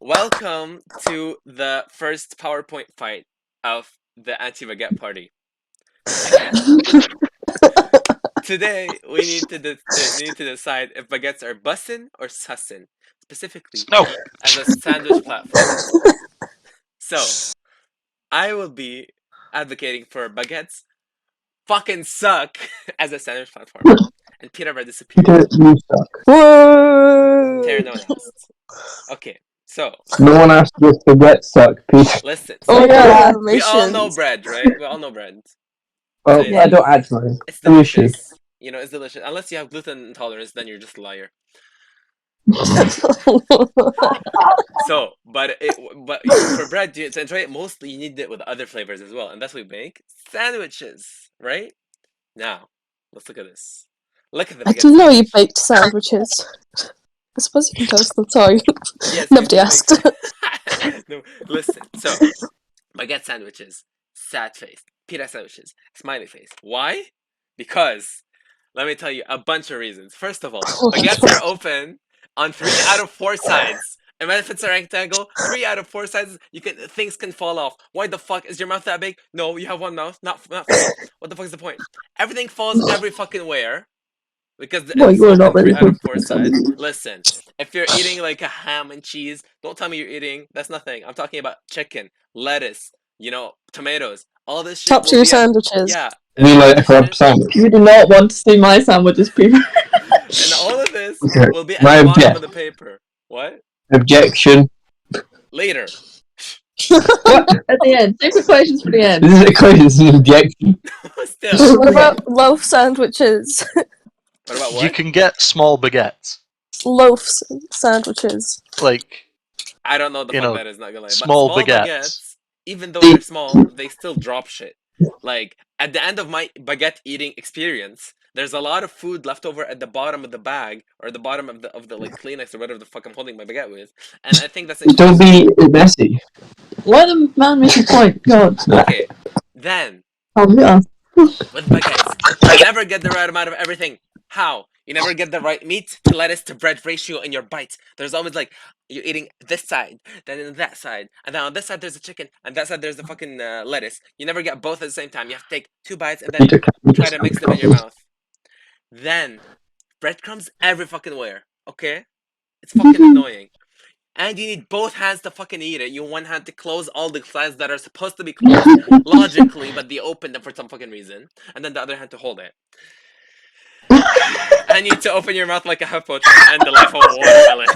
Welcome to the first PowerPoint fight of the anti-baguette party. Okay. Today we need to decide if baguettes are bussin' or sussin', specifically No. as a sandwich platform. So I will be advocating for baguettes fucking suck as a sandwich platform, and Pita Bread disappeared. Peter, you suck. Whoa! Terry, no one asked. Okay, so No one asked if baguettes suck, Peter. listen. Oh So yeah, we all know bread, right? We all know bread. Oh, So I don't actually. It's You should. delicious. You know, it's delicious. Unless you have gluten intolerance, then you're just a liar. So, but for bread to enjoy it, mostly you need it with other flavors as well, and that's what we make sandwiches, right? Now, let's look at this. Look at the I baguette didn't know you sandwich. baked sandwiches. I suppose you can toast them. Sorry, Yes, nobody people asked. make no, listen. So, baguette sandwiches, sad face. Pita sandwiches, smiley face. Why? Because let me tell you a bunch of reasons. First of all, baguettes are open on 3 out of 4 sides. And if it's a rectangle, 3 out of 4 sides, things can fall off. Why the fuck is your mouth that big? No, you have one mouth, not 3. What the fuck is the point? Everything falls every fucking where. Because Well, it's you are open not really 3 out of 4 good. sides. Listen, if you're eating like a ham and cheese, don't tell me you're eating. That's nothing. I'm talking about chicken, lettuce, tomatoes. All this shit Top will tier be sandwiches. yeah. You And all like a this club shit, sandwich? You do not want to see my sandwiches, people. and all of this Okay. will be at My the bottom of the paper. What? objection. Later. At the end. Save the questions for the end. This is a question. This is an objection. Still. What about loaf sandwiches? What about You what? can get small baguettes. Loaf sandwiches. Like, I don't know what the you fuck know, that is, not gonna lie. But small small baguettes. baguettes, even though they're small, they still drop shit. Like, at the end of my baguette eating experience, there's a lot of food left over at the bottom of the bag, or the bottom of the like Kleenex or whatever the fuck I'm holding my baguette with. And I think that's Don't be messy. Let the man make a point. God. okay. Then Yeah. with baguettes, you never get the right amount of everything. How? You never get the right meat to lettuce to bread ratio in your bite. There's always like you're eating this side, then in that side, and then on this side there's a chicken, and that side there's the fucking lettuce. You never get both at the same time. You have to take 2 bites and then Peter, can you try just to mix them in your mouth. Then breadcrumbs every fucking where. Okay, it's fucking annoying. And you need both hands to fucking eat it. You one hand to close all the sides that are supposed to be closed logically, but they open them for some fucking reason, and then the other hand to hold it. I need to open your mouth like a hippo to end the life of a watermelon.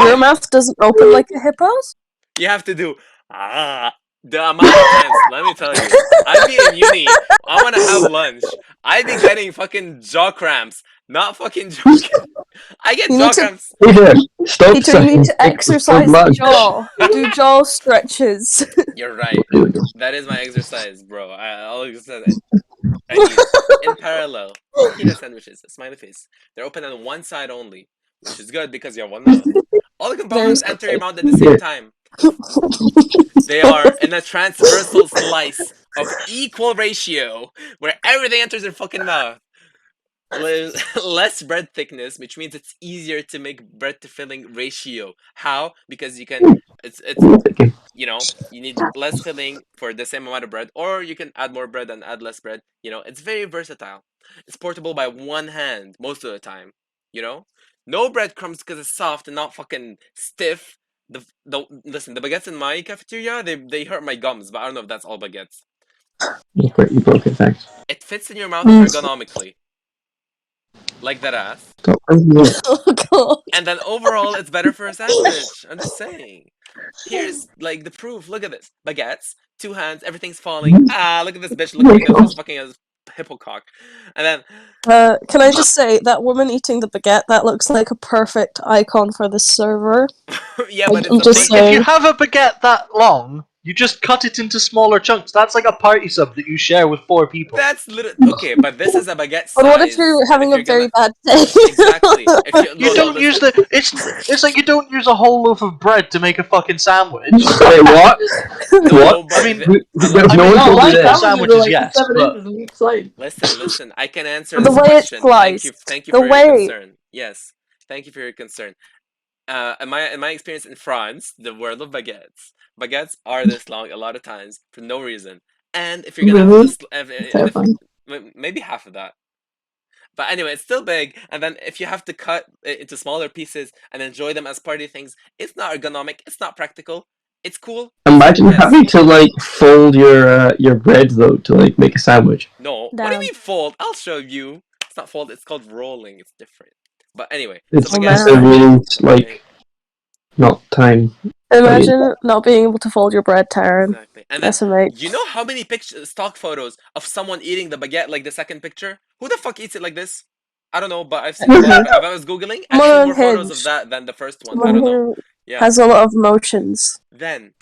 Your mouth doesn't open like a hippo's? You have to do the amount of times. Let me tell you, I'd be in uni. I want to have lunch. I'd be getting fucking jaw cramps. Not fucking joking. I get You jaw need to- cramps. Peter, stop Peter, you need to saying exercise the jaw. Do jaw stretches. You're right. That is my exercise, bro. I'll exercise it. I eat in parallel. Pita sandwiches, smiley face. They're open on one side only, which is good because you have one mouth. All the components enter your mouth at the same time. They are in a transversal slice of equal ratio where everything enters your fucking mouth. Less bread thickness, which means it's easier to make bread to filling ratio. How? Because you can it's you need less filling for the same amount of bread, or you can add more bread and add less bread. It's very versatile. It's portable by one hand most of the time. No breadcrumbs because it's soft and not fucking stiff. Listen, the baguettes in my cafeteria, they hurt my gums, but I don't know if that's all baguettes. You broke it, thanks. It fits in your mouth ergonomically. Like that ass. Oh god. And then overall, it's better for a sandwich. I'm just saying. Here's like the proof. Look at this. Baguettes, 2 hands, everything's falling. Look at this bitch looking like she's fucking a hippo cock. And then Can I just say, that woman eating the baguette, that looks like a perfect icon for the server. yeah, but I'm it's just a If saying. you have a baguette that long, you just cut it into smaller chunks. That's like a party sub that you share with 4 people. That's literally okay, but this is a baguette size. But what if you're having a very bad day? Exactly. If You don't use the. It's like you don't use a whole loaf of bread to make a fucking sandwich. Wait, what? No, What? but I mean, No one told you this. sandwiches, yes, but listen. I can answer The this way it's question. sliced. Thank you The for way- your concern. Yes, thank you for your concern. in my experience in France, the world of baguettes are this long a lot of times for no reason. And if you're gonna have Really? this, Terrifying. maybe half of that. But anyway, it's still big. And then if you have to cut it into smaller pieces and enjoy them as party things, it's not ergonomic. It's not practical. It's cool. Imagine Yes. having to like fold your bread though to like make a sandwich. No. What do Damn. you mean fold? I'll show you. It's not fold. It's called rolling. It's different. But anyway, It's so just baguettes. a really like not time. Imagine not being able to fold your bread, Taryn. Exactly. And then, That's amazing. you know how many stock photos of someone eating the baguette like the second picture? Who the fuck eats it like this? I don't know, but I've seen. If I was googling, I've Someone seen on more photos of Hinge. that than the first one. I Someone don't know. who Yeah. has a lot of motions. Then,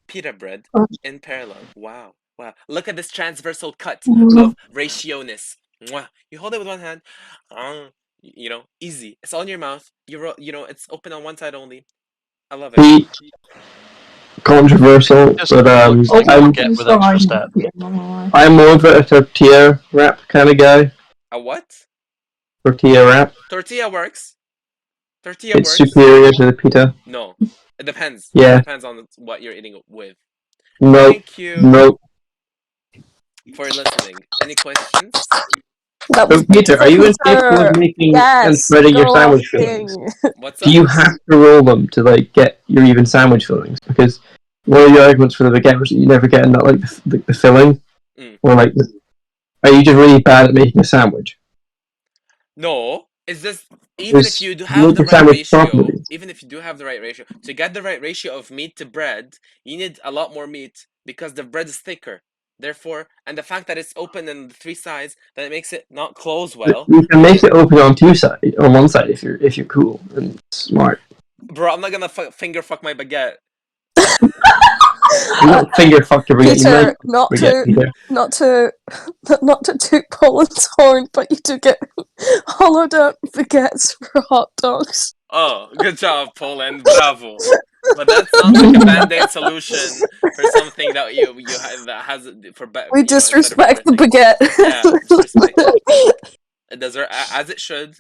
pita bread in parallel. Wow, wow! Look at this transversal cut Mhm. of ratio-ness. Mwah. You hold it with one hand. You know, easy. It's all in your mouth. You know, it's open on one side only. I love it. Be controversial, Just but looks like a I'm baguette with extra step. I'm more of a tortilla wrap kind of guy. A what? Tortilla wrap. Tortilla works. Tortilla It's works. superior to the pita. No, it depends. Yeah. It depends on what you're eating with. No, Thank you no. for listening. Any questions? That was But Peter, are you incapable Peter. of making and Yes, spreading your go sandwich off fillings? king. What's Do up? you have to roll them to like get your even sandwich fillings? Because one of the arguments for the baguette was that you never get enough like the filling, or like. Are you just really bad at making a sandwich? No, it's just even if you do Make have the a right sandwich ratio, properly. even if you do have the right ratio, to get the right ratio of meat to bread, you need a lot more meat because the bread is thicker. Therefore, and the fact that it's open on the three sides, that it makes it not close well. You can make it open on on one side if you're cool and smart. Bro, I'm not gonna finger fuck my baguette. You don't finger fuck your baguette. Peter, You might not to toot Poland's horn, but you do get hollowed out baguettes for hot dogs. Oh, good job, Poland. Bravo. But that sounds like a band-aid solution for something that you that has for We disrespect the baguette. Yeah, disrespect it. It does as it should.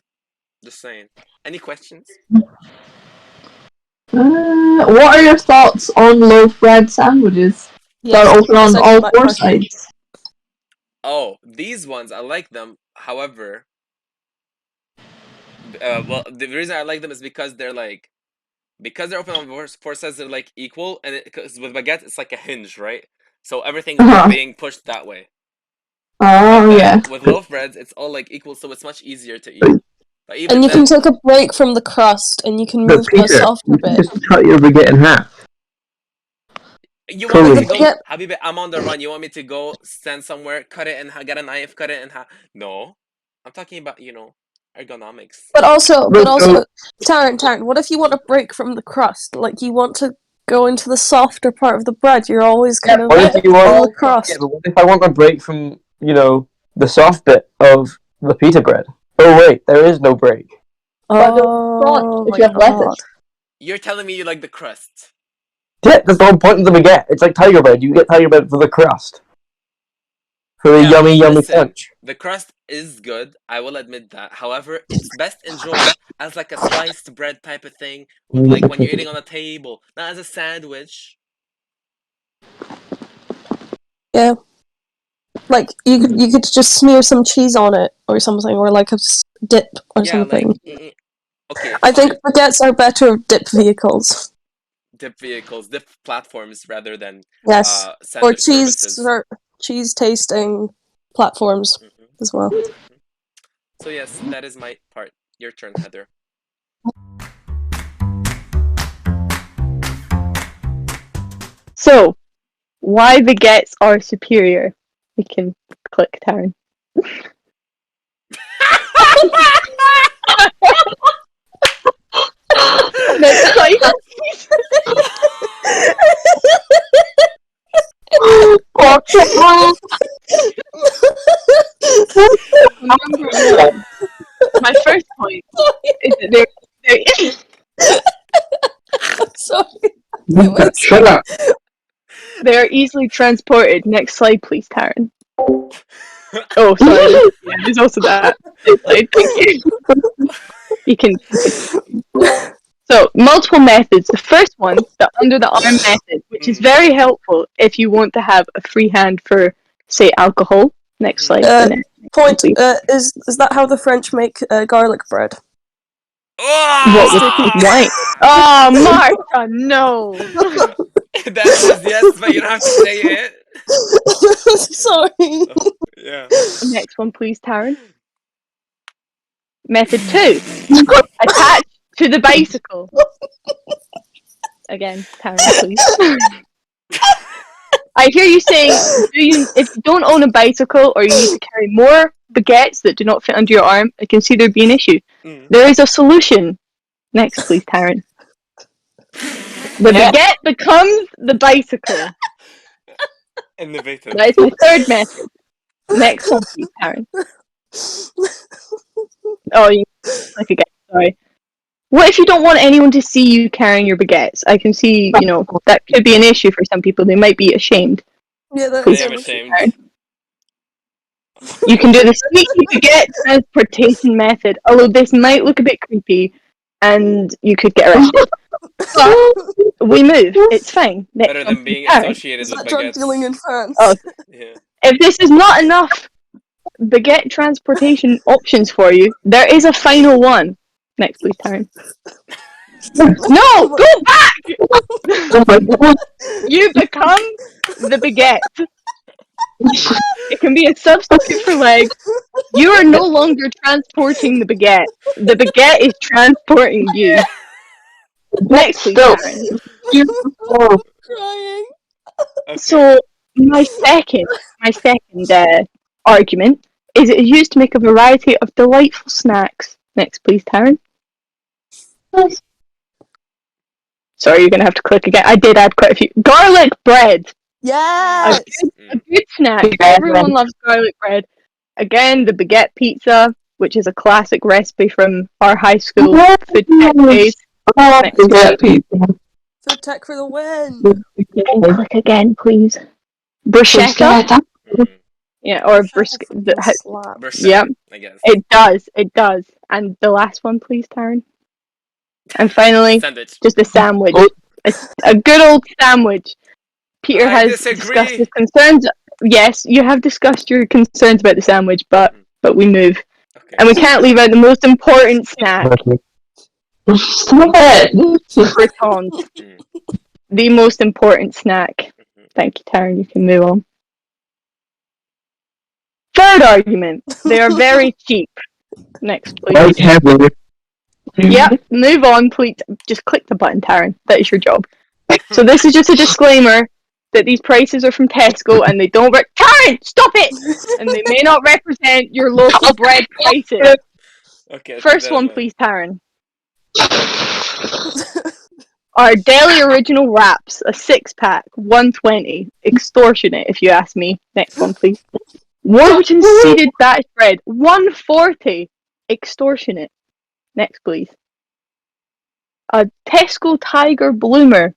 Just saying. Any questions? What are your thoughts on loaf bread sandwiches? Yes, They're open on second all that four question. sides. Oh, these ones I like them. However, well, the reason I like them is because they're open on four sides. They're like equal, and because with baguette it's like a hinge, right? So everything's being pushed that way. Oh yeah. With loaf breads, it's all like equal, so it's much easier to eat. But even And you then, can take a break from the crust, and you can But move to a Peter, softer you bit. just cut your baguette in half. you want me to Totally. go, Habibi? I'm on the run. You want me to go stand somewhere, cut it, and get a knife, cut it, and no. I'm talking about ergonomics. But also, Taryn, what if you want a break from the crust? Like you want to go into the softer part of the bread. You're always kind of What if you on the want? crust. Yeah, but what if I want a break from the soft bit of the pita bread? Oh wait, there is no break. But the Oh front, if my you have god. lettuce. You're telling me you like the crust. Yeah, that's the whole point of the baguette. It's like tiger bread. You get tiger bread for the crust. For the yummy listen, crunch. The crust is good, I will admit that. However, it's best enjoyed as like a sliced bread type of thing, like when you're eating on a table, not as a sandwich. Yeah. Like you could just smear some cheese on it or something, or like a dip or something. Like, okay. I think baguettes are better dip vehicles. Dip vehicles, dip platforms rather than Yes, or cheese tasting platforms as well. So yes, that is my part. Your turn, Heather. So, why baguettes are superior? We can click, Taryn. Next slide. Number one. My first point is that Sorry. Shut up. they are easily transported. Next slide, please, Taryn. Oh, sorry. Yeah, there's also that. Next slide, thank you. You can. So, multiple methods. The first one, the under the arm method, which is very helpful if you want to have a free hand for, say, alcohol. Next slide. Point. Is that how the French make garlic bread? What with wine? Oh, Martha, no. The answer is yes, but you don't have to say it. Sorry. Yeah. Next one, please, Taryn. Method 2. Attach to the bicycle. Again, Taryn, please. I hear you saying, if you don't own a bicycle or you need to carry more baguettes that do not fit under your arm, I can see there'd be an issue. There is a solution. Next, please, Taryn. The baguette becomes the bicycle. Innovative. That is the third method. Next one, please, Taryn. Oh, you click again. Sorry. What if you don't want anyone to see you carrying your baguettes? I can see, that could be an issue for some people. They might be ashamed. Yeah, I am ashamed. You can do the sneaky baguette transportation method, although this might look a bit creepy, and you could get arrested. But we move. It's fine. Better than being associated with drug baguettes. dealing in France? Oh. Yeah. If this is not enough baguette transportation options for you, there is a final one. Next, please, Taryn. No! Go back! You become the baguette. It can be a substitute for legs. You are no longer transporting the baguette. The baguette is transporting you. Next, please, Taryn. Crying. Okay. So, my second argument is it is used to make a variety of delightful snacks. Next, please, Taryn. Sorry, you're going to have to click again. I did add quite a few. Garlic bread. Yes. A good snack. Everyone loves garlic bread. Again, the baguette pizza, which is a classic recipe from our high school food tech days. Food tech for the win. Click again, please. Bruschetta. Yeah, or brisket. Yeah, I guess. It does. And the last one, please, Taryn. And finally, Sandwich. just a sandwich. A good old sandwich. Peter has discussed his concerns. Yes, you have discussed your concerns about the sandwich, but we move. Okay. And we can't leave out the most important snack. Stop it! Croutons. The most important snack. Thank you, Taryn. You can move on. Third argument. They are very cheap. Next, please. Yep, move on, please. Just click the button, Taryn. That is your job. So this is just a disclaimer that these prices are from Tesco and they don't Taryn, stop it! And they may not represent your local bread prices. Okay. First one, please, Taryn. Our Deli Original Wraps, a 6-pack, $1.20. Extortionate, if you ask me. Next one, please. Warburton seeded batch bread, $1.40. Extortionate. Next, please. A Tesco Tiger Bloomer,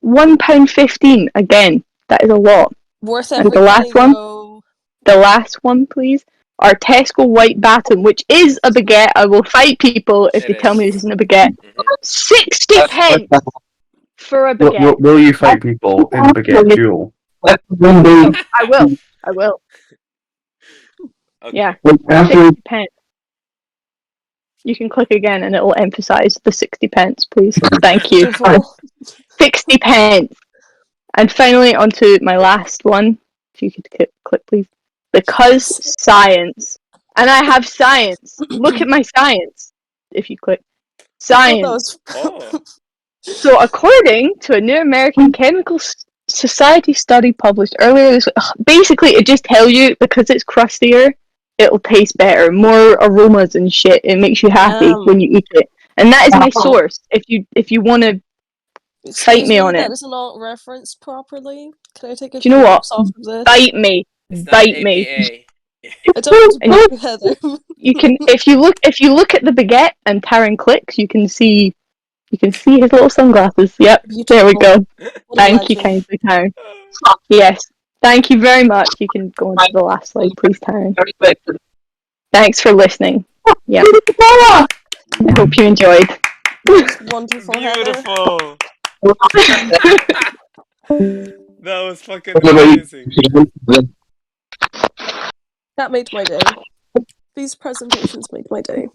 £1.15. Again, that is a lot. Worth and every the last one. though. The last one, please. Our Tesco White Baton, which is a baguette. I will fight people if they tell me this isn't a baguette. 60 pence for a baguette. Will you fight people in a baguette duel? I will. Okay. Yeah. 60 pence. You can click again and it will emphasise the 60 pence, please. Thank you. 60 pence. And finally, onto my last one. If you could click, please. Because science. And I have science. Look at my science. If you click. Science. So according to a new American Chemical Society study published earlier this week, basically it just tells you because it's crustier, it'll taste better, more aromas and shit. It makes you happy when you eat it, and that is my source. If you want to fight me on it, that is not referenced properly. Can I take a do you know what? off of this? Bite me. I don't want to Heather. You can if you look at the baguette and Taryn clicks, you can see his little sunglasses. Yep. Beautiful. There we go. Thank you kindly, Taryn. Yes. Thank you very much. You can go on to the last slide, please, Taryn. Thanks for listening. Yeah. I hope you enjoyed. That's wonderful, Heather. Beautiful. That was fucking amazing. That made my day. These presentations made my day.